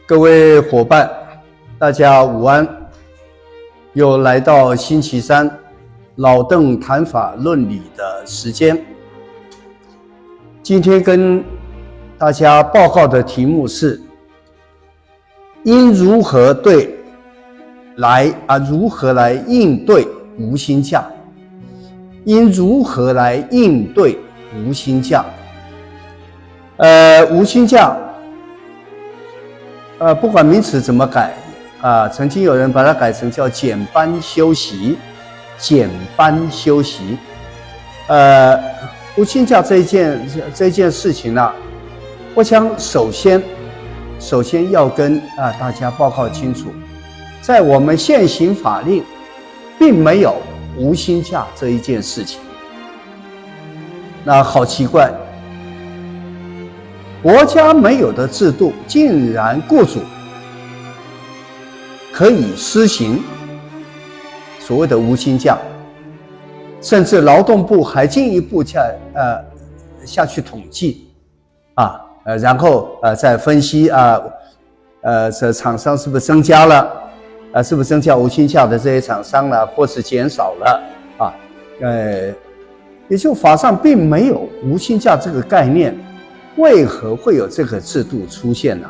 各位伙伴，大家午安！又来到星期三，老邓谈法论理的时间。今天跟大家报告的题目是：应如何来应对无薪假？应如何来应对无薪假？无薪假。不管名词怎么改曾经有人把它改成叫减班休息，减班休息。无薪假这一件事情呢，我想首先要跟大家报告清楚，在我们现行法令并没有无薪假这一件事情。那好奇怪，国家没有的制度，竟然雇主可以施行所谓的无薪假，甚至劳动部还进一步下去统计然后再分析这厂商是不是增加了是不是增加无薪假的这些厂商呢，或是减少了也就法上并没有无薪假这个概念。为何会有这个制度出现呢？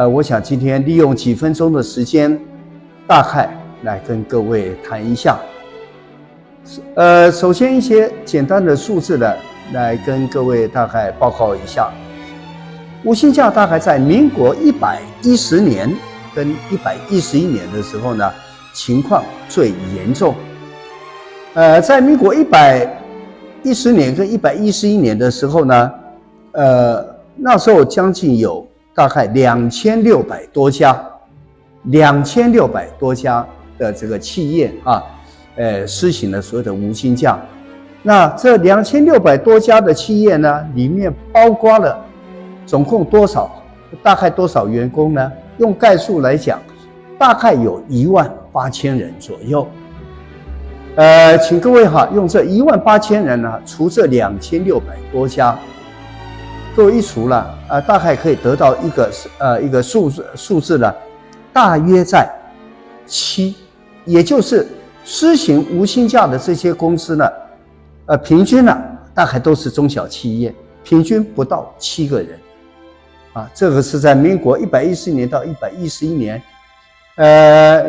我想今天利用几分钟的时间，大概来跟各位谈一下。首先一些简单的数字呢，来跟各位大概报告一下。无薪假大概在民国110年跟111年的时候呢，情况最严重。在民国110年跟111年的时候呢，那时候将近有大概2600多家的这个企业施行了所谓的无薪假。那这2600多家的企业呢，里面包括了总共大概多少员工呢？用概数来讲，大概有18000人左右。请各位用这18000人呢，除这2600多家。各位一除了大概可以得到一个数字呢，大约在7，也就是施行无薪假的这些公司呢，平均呢大概都是中小企业，平均不到7个人这个是在民国110年到111年，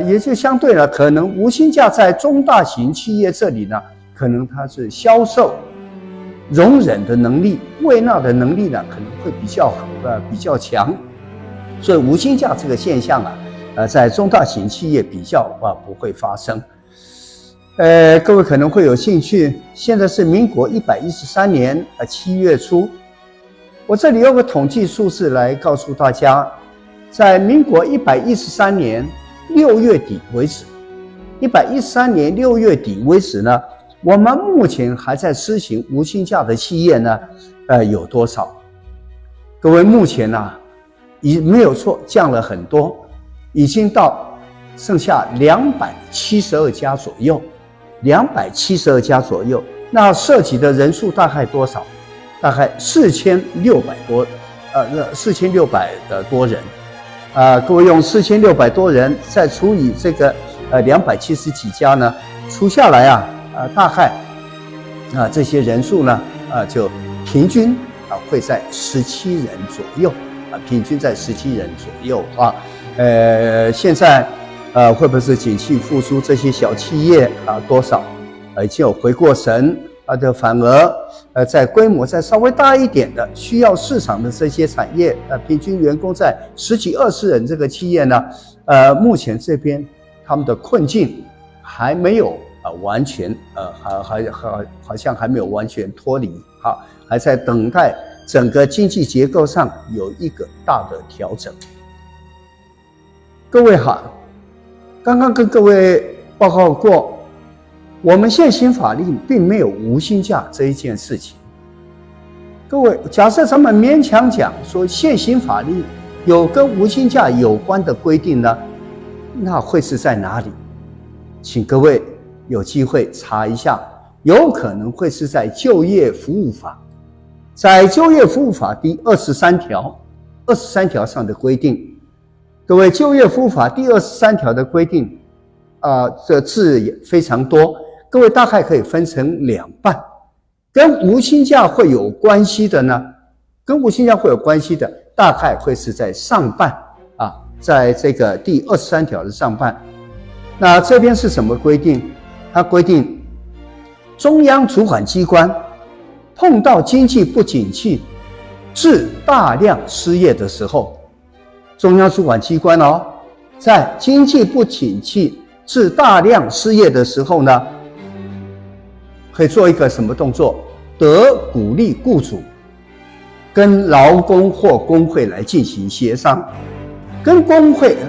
也就相对了，可能无薪假在中大型企业这里呢，可能它是销售容忍的能力、胃纳的能力呢，可能会比较强，所以无薪假这个现象在中大型企业比较不会发生。各位可能会有兴趣，现在是民国113年7月初，我这里有个统计数字来告诉大家，在民国113年6月底为止，113年6月底为止呢，我们目前还在施行无薪假的企业呢，有多少？各位，目前已没有错，降了很多，已经到剩下272家左右，272家左右。那涉及的人数大概多少？大概4600多人。各位用4600多人再除以这个270几家呢，除下来大概这些人数呢就平均会在17人左右平均在17人左右现在会不会是景气复苏，这些小企业多少已经有回过神的，反而在规模再稍微大一点的需要市场的这些产业平均员工在10几20人这个企业呢目前这边他们的困境还没有完全好像还没有完全脱离还在等待整个经济结构上有一个大的调整。各位好，刚刚跟各位报告过，我们现行法令并没有无薪假这一件事情。各位，假设咱们勉强讲说现行法令有跟无薪假有关的规定呢，那会是在哪里？请各位有机会查一下，有可能会是在就业服务法，在就业服务法第23条上的规定，各位，就业服务法第23条的规定，这字也非常多，各位大概可以分成2半。跟无薪假会有关系的呢，大概会是在上半啊，在这个第23条的上半。那这边是什么规定？它规定中央主管机关碰到经济不景气致大量失业的时候，中央主管机关在经济不景气致大量失业的时候呢，可以做一个什么动作？得鼓励雇主跟劳工或工会来进行协商，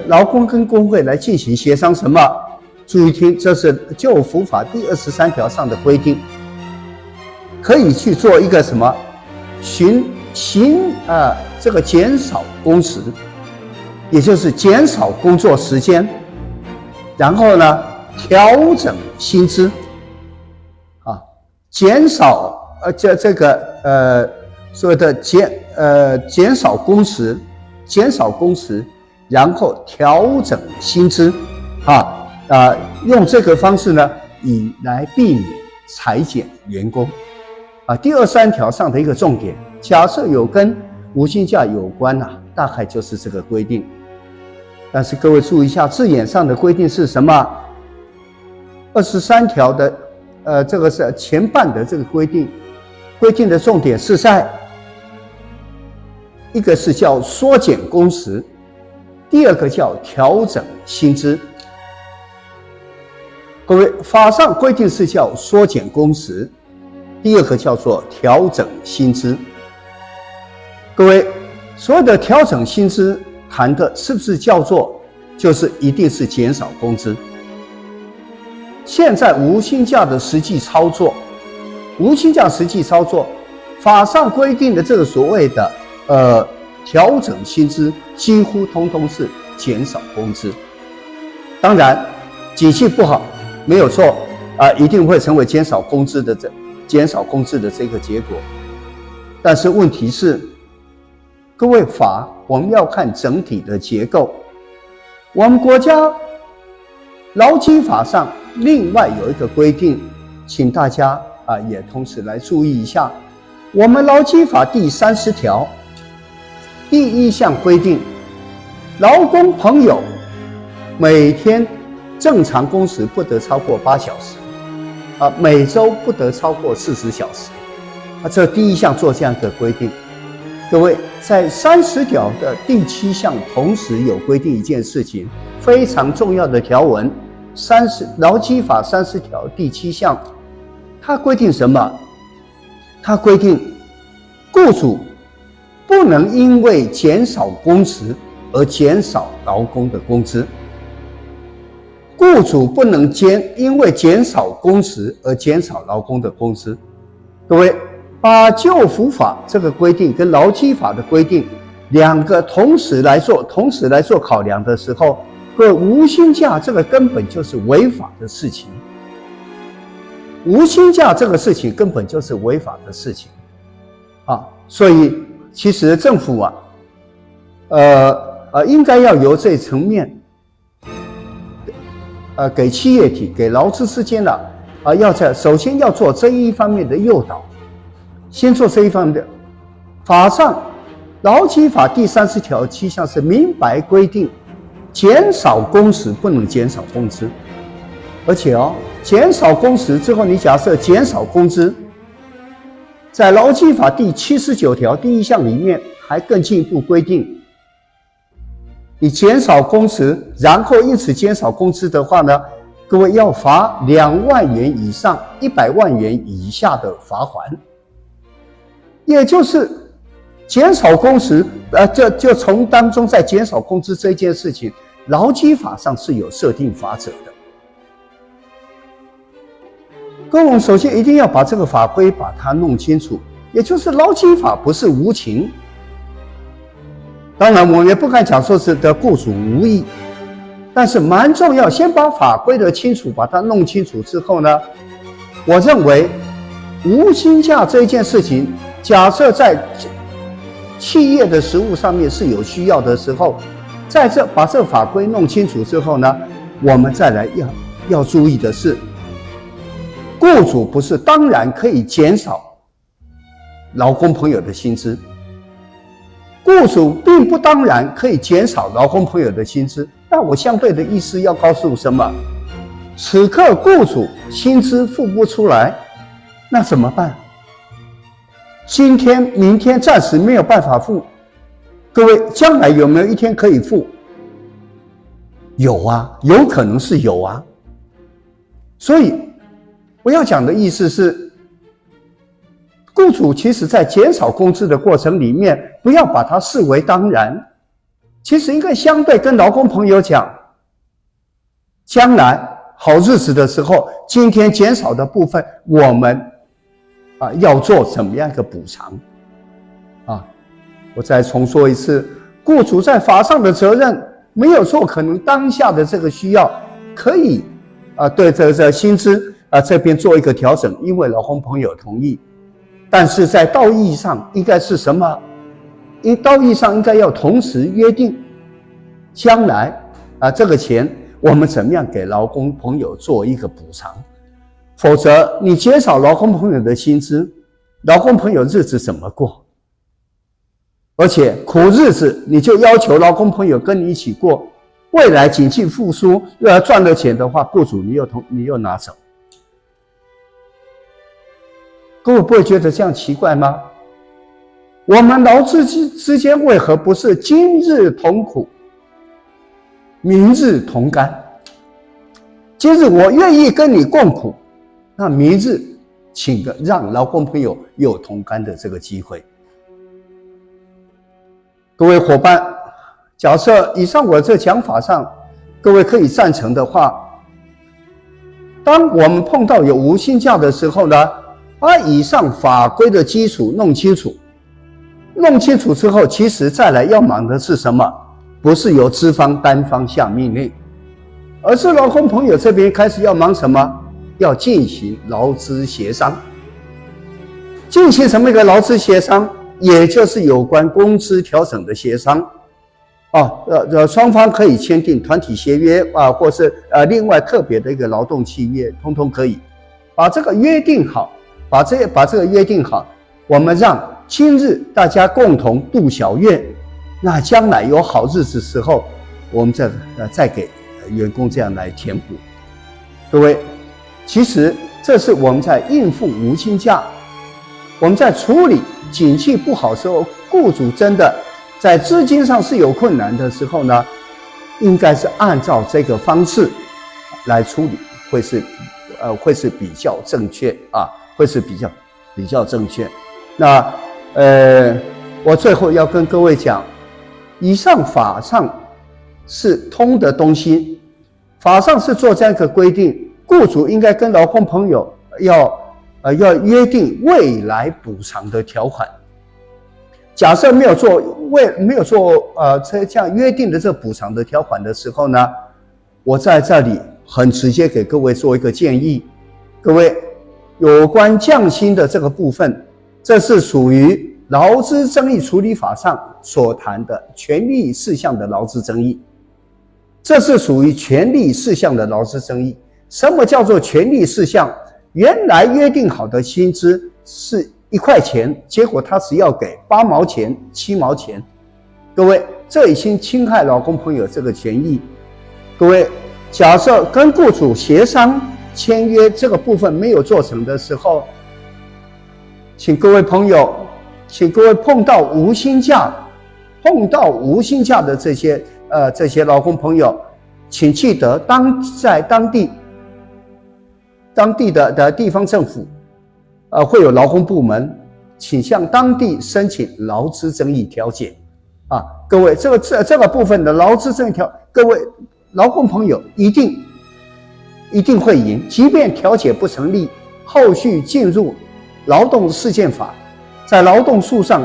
劳工跟工会来进行协商什么？注意听，这是就业服务法第23条上的规定，可以去做一个什么？这个减少工时，也就是减少工作时间，然后呢调整薪资，减少所谓的减少工时，然后调整薪资，用这个方式呢，以来避免裁减员工。第23条上的一个重点，假设有跟无薪假有关大概就是这个规定。但是各位注意一下，字眼上的规定是什么？23条的这个是前半的这个规定的重点是在一个是叫缩减工时，第二个叫调整薪资。各位，法上规定是叫缩减工时，第二个叫做调整薪资。各位，所有的调整薪资谈的是不是就是一定是减少工资？现在无薪假的实际操作，法上规定的这个所谓的调整薪资，几乎通通是减少工资。当然，景气不好没有错一定会成为减少工资的这个结果。但是问题是，各位我们要看整体的结构。我们国家劳基法上另外有一个规定，请大家也同时来注意一下。我们劳基法第30条第1项规定，劳工朋友每天正常工时不得超过8小时，每周不得超过40小时。这第1项做这样的规定。各位，在30条的第7项同时有规定一件事情，非常重要的条文。劳基法30条第7项，它规定什么？它规定雇主不能因为减少工时而减少劳工的工资。雇主不能因为减少工时而减少劳工的工资。各位，把就业服务法这个规定跟劳基法的规定2个同时来做考量的时候，各位，无薪假这个根本就是违法的事情。无薪假这个事情根本就是违法的事情所以其实政府应该要由这层面给企业体、给劳资之间首先要做这一方面的诱导，先做这一方面的。法上劳基法第30条7项是明白规定，减少工时不能减少工资，而且减少工时之后，你假设减少工资，在劳基法第79条第1项里面还更进一步规定，你减少工时，然后因此减少工资的话呢，各位要罚2万元以上100万元以下的罚款。也就是减少工时，就从当中在减少工资这件事情，劳基法上是有设定法则的。各位，我们首先一定要把这个法规把它弄清楚，也就是劳基法不是无情。当然，我们也不敢讲说是的雇主无意，但是蛮重要，先把法规的清楚把它弄清楚之后呢，我认为无薪假这一件事情，假设在企业的实务上面是有需要的时候，把这法规弄清楚之后呢，我们再来要注意的是，雇主不是当然可以减少劳工朋友的薪资，雇主并不当然可以减少劳工朋友的薪资。那我相对的意思要告诉什么？此刻雇主薪资付不出来，那怎么办？今天、明天暂时没有办法付，各位将来有没有一天可以付？有啊，有可能是有啊。所以我要讲的意思是，雇主其实在减少工资的过程里面，不要把它视为当然，其实应该相对跟劳工朋友讲，将来好日子的时候，今天减少的部分，我们要做怎么样一个补偿啊？我再重说一次，雇主在法上的责任没有错，可能当下的这个需要可以对这薪资这边做一个调整，因为劳工朋友同意。但是在道义上应该是什么？道义上应该要同时约定，将来这个钱我们怎么样给劳工朋友做一个补偿？否则你减少劳工朋友的薪资，劳工朋友日子怎么过？而且苦日子你就要求劳工朋友跟你一起过，未来经济复苏赚了钱的话，雇主你又拿走。各位不会觉得这样奇怪吗？我们劳资之间为何不是今日同苦，明日同甘？今日我愿意跟你共苦，那明日请让劳工朋友有同甘的这个机会。各位伙伴，假设以上我这讲法上，各位可以赞成的话，当我们碰到有无薪假的时候呢，把以上法规的基础弄清楚之后，其实再来要忙的是什么？不是由资方单方下命令，而是劳工朋友这边开始要忙什么？要进行劳资协商。进行什么一个劳资协商？也就是有关工资调整的协商双方可以签订团体协约或是另外特别的一个劳动契约，通通可以把这个约定好，把这个约定好，我们让今日大家共同度小月，那将来有好日子时候，我们再给员工这样来填补。各位，其实这是我们在应付无薪假，我们在处理景气不好时候，雇主真的在资金上是有困难的时候呢，应该是按照这个方式来处理，会是比较正确会是比较正确。那我最后要跟各位讲，以上法上是通的东西，法上是做这样一个规定，雇主应该跟劳工朋友要约定未来补偿的条款。假设没有做这样约定的这补偿的条款的时候呢，我在这里很直接给各位做一个建议。各位，有关降薪的这个部分，这是属于劳资争议处理法上所谈的权利事项的劳资争议，这是属于权利事项的劳资争议。什么叫做权利事项？原来约定好的薪资是1块钱，结果他只要给8毛钱、7毛钱。各位，这已经侵害劳工朋友这个权益。各位，假设跟雇主协商签约这个部分没有做成的时候，请各位碰到无薪假的这些劳工朋友，请记得在当地的地方政府会有劳工部门，请向当地申请劳资争议调解各位，这个部分的劳资争议各位劳工朋友一定会赢，即便调解不成立，后续进入劳动事件法，在劳动诉讼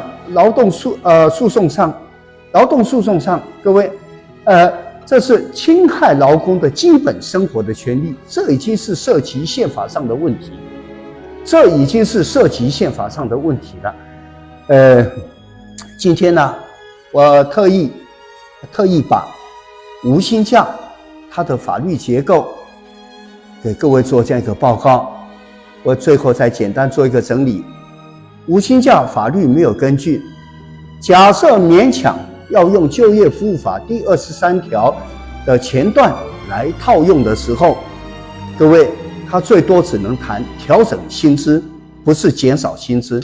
上，各位这是侵害劳工的基本生活的权利，这已经是涉及宪法上的问题，了。今天呢，我特意特意把无薪假它的法律结构给各位做这样一个报告。我最后再简单做一个整理。无薪假法律没有根据，假设勉强要用就业服务法第23条的前段来套用的时候，各位，他最多只能谈调整薪资，不是减少薪资。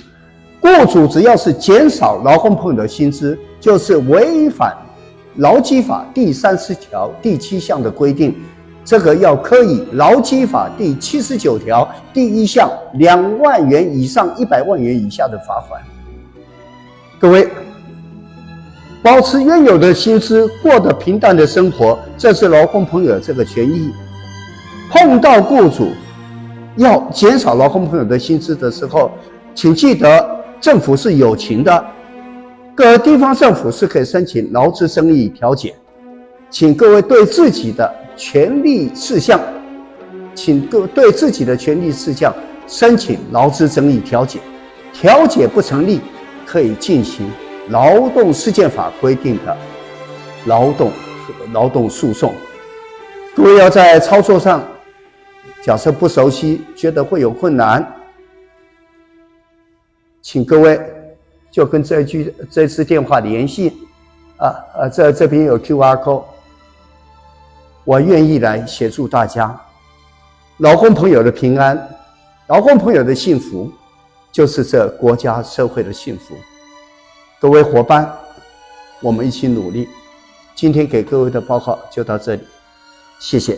雇主只要是减少劳工朋友的薪资，就是违反劳基法第30条第7项的规定，这个要科以劳基法第79条第1项2万元以上100万元以下的罚款。各位，保持原有的薪资，过得平淡的生活，这是劳工朋友的这个权益。碰到雇主要减少劳工朋友的薪资的时候，请记得政府是有情的，各地方政府是可以申请劳资争议调解，请各位对自己的权利事项，申请劳资争议调解，调解不成立，可以进行劳动事件法规定的劳动诉讼。各位要在操作上，假设不熟悉，觉得会有困难，请各位就跟这支电话联系这边有 QR code， 我愿意来协助大家。劳工朋友的平安，劳工朋友的幸福，就是这国家社会的幸福。各位伙伴，我们一起努力。今天给各位的报告就到这里，谢谢。